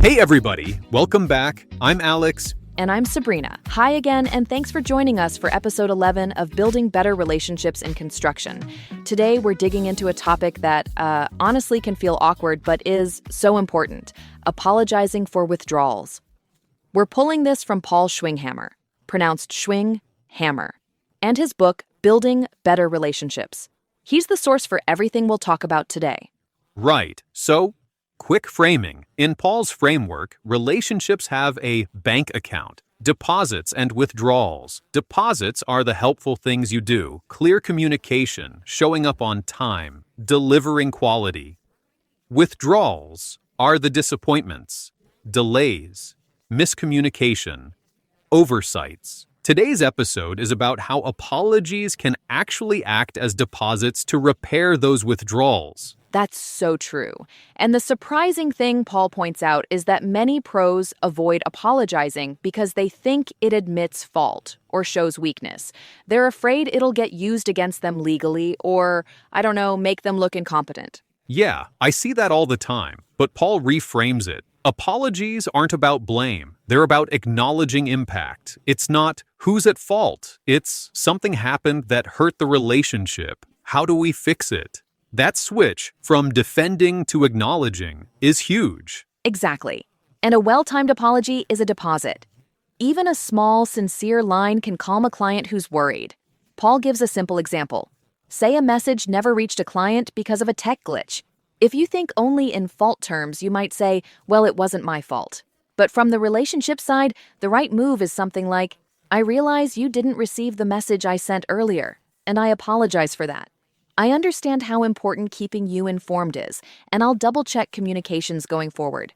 Hey everybody, welcome back. I'm Alex. And I'm Sabrina. Hi again, and thanks for joining us for episode 11 of Building Better Relationships in Construction. Today, we're digging into a topic that honestly can feel awkward, but is so important: apologizing for withdrawals. We're pulling this from Paul Schwinghammer, pronounced Schwinghammer, and his book, Building Better Relationships. He's the source for everything we'll talk about today. Right, so quick framing. In Paul's framework, relationships have a bank account, deposits and withdrawals. Deposits are the helpful things you do: clear communication, showing up on time, delivering quality. Withdrawals are the disappointments, delays, miscommunication, oversights. Today's episode is about how apologies can actually act as deposits to repair those withdrawals. That's so true. And the surprising thing Paul points out is that many pros avoid apologizing because they think it admits fault or shows weakness. They're afraid it'll get used against them legally or, make them look incompetent. Yeah, I see that all the time, but Paul reframes it. Apologies aren't about blame. They're about acknowledging impact. It's not who's at fault. It's something happened that hurt the relationship. How do we fix it? That switch from defending to acknowledging is huge. Exactly. And a well-timed apology is a deposit. Even a small, sincere line can calm a client who's worried. Paul gives a simple example. Say a message never reached a client because of a tech glitch. If you think only in fault terms, you might say, well, it wasn't my fault. But from the relationship side, the right move is something like, I realize you didn't receive the message I sent earlier, and I apologize for that. I understand how important keeping you informed is, and I'll double-check communications going forward.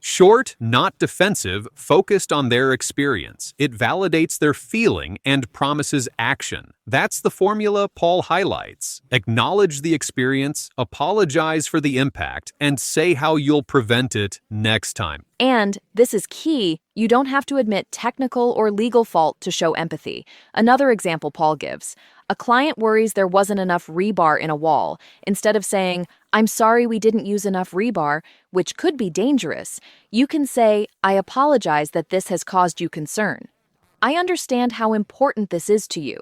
Short, not defensive, focused on their experience. It validates their feeling and promises action. That's the formula Paul highlights. Acknowledge the experience, apologize for the impact, and say how you'll prevent it next time. And, this is key, you don't have to admit technical or legal fault to show empathy. Another example Paul gives. A client worries there wasn't enough rebar in a wall. Instead of saying, I'm sorry we didn't use enough rebar, which could be dangerous, you can say, I apologize that this has caused you concern. I understand how important this is to you.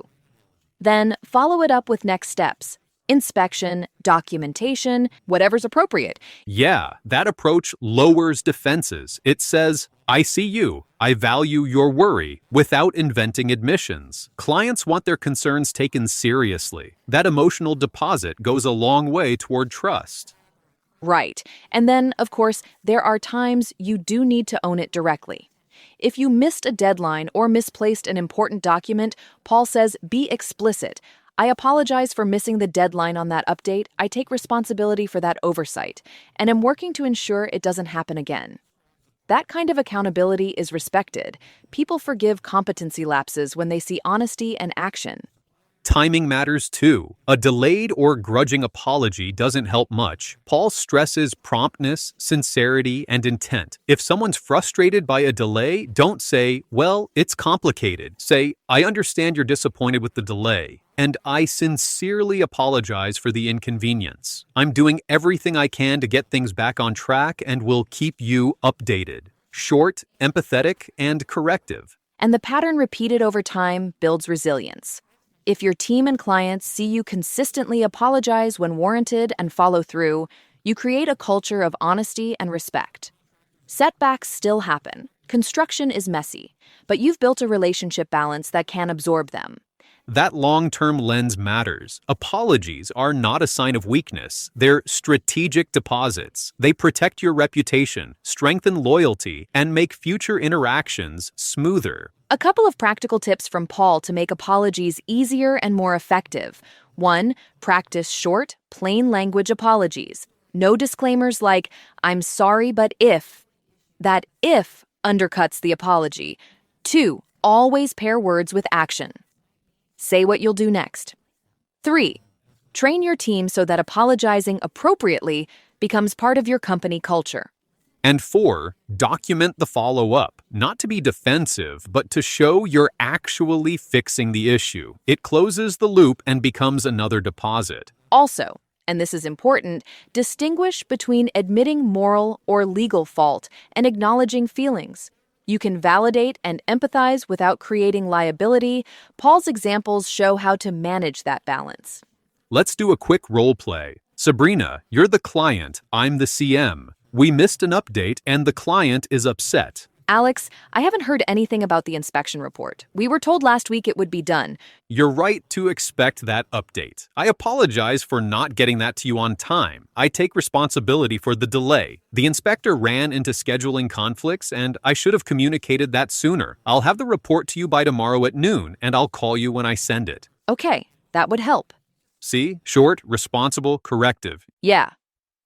Then follow it up with next steps. Inspection, documentation, whatever's appropriate. Yeah, that approach lowers defenses. It says, I see you. I value your worry, without inventing admissions. Clients want their concerns taken seriously. That emotional deposit goes a long way toward trust. Right. And then, of course, there are times you do need to own it directly. If you missed a deadline or misplaced an important document, Paul says, be explicit. I apologize for missing the deadline on that update. I take responsibility for that oversight, and am working to ensure it doesn't happen again. That kind of accountability is respected. People forgive competency lapses when they see honesty and action. Timing matters too. A delayed or grudging apology doesn't help much. Paul stresses promptness, sincerity, and intent. If someone's frustrated by a delay, don't say, well, it's complicated. Say, I understand you're disappointed with the delay, and I sincerely apologize for the inconvenience. I'm doing everything I can to get things back on track and will keep you updated. Short, empathetic, and corrective. And the pattern repeated over time builds resilience. If your team and clients see you consistently apologize when warranted and follow through, you create a culture of honesty and respect. Setbacks still happen. Construction is messy, but you've built a relationship balance that can absorb them. That long-term lens matters. Apologies are not a sign of weakness. They're strategic deposits. They protect your reputation, strengthen loyalty, and make future interactions smoother. A couple of practical tips from Paul to make apologies easier and more effective. 1. Practice short, plain language apologies. No disclaimers like, I'm sorry, but if. That if undercuts the apology. 2. Always pair words with action. Say what you'll do next. 3. Train your team so that apologizing appropriately becomes part of your company culture. And 4, document the follow-up, not to be defensive, but to show you're actually fixing the issue. It closes the loop and becomes another deposit. Also, and this is important, distinguish between admitting moral or legal fault and acknowledging feelings. You can validate and empathize without creating liability. Paul's examples show how to manage that balance. Let's do a quick role play. Sabrina, you're the client, I'm the CM. We missed an update and the client is upset. Alex, I haven't heard anything about the inspection report. We were told last week it would be done. You're right to expect that update. I apologize for not getting that to you on time. I take responsibility for the delay. The inspector ran into scheduling conflicts and I should have communicated that sooner. I'll have the report to you by tomorrow at noon and I'll call you when I send it. Okay, that would help. See? Short, responsible, corrective. Yeah.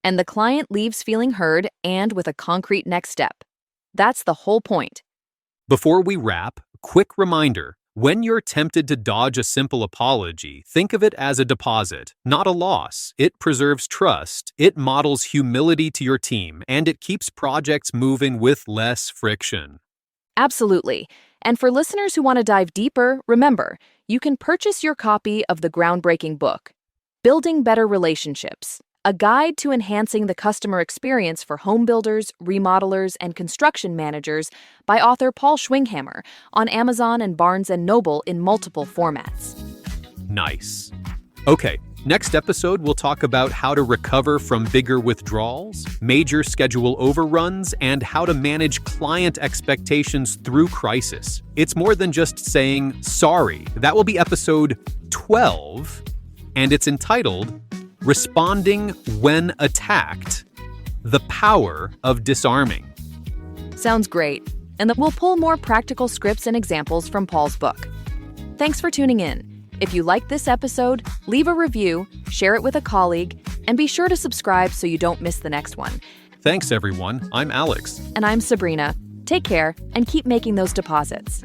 And the client leaves feeling heard and with a concrete next step. That's the whole point. Before we wrap, quick reminder. When you're tempted to dodge a simple apology, think of it as a deposit, not a loss. It preserves trust, it models humility to your team, and it keeps projects moving with less friction. Absolutely. And for listeners who want to dive deeper, remember, you can purchase your copy of the groundbreaking book, Building Better Relationships, a guide to enhancing the customer experience for home builders, remodelers, and construction managers by author Paul Schwinghammer on Amazon and Barnes & Noble in multiple formats. Nice. Okay, next episode we'll talk about how to recover from bigger withdrawals, major schedule overruns, and how to manage client expectations through crisis. It's more than just saying sorry. That will be episode 12, and it's entitled Responding When Attacked, The Power of Disarming. Sounds great. And we'll pull more practical scripts and examples from Paul's book. Thanks for tuning in. If you liked this episode, leave a review, share it with a colleague, and be sure to subscribe so you don't miss the next one. Thanks, everyone. I'm Alex. And I'm Sabrina. Take care and keep making those deposits.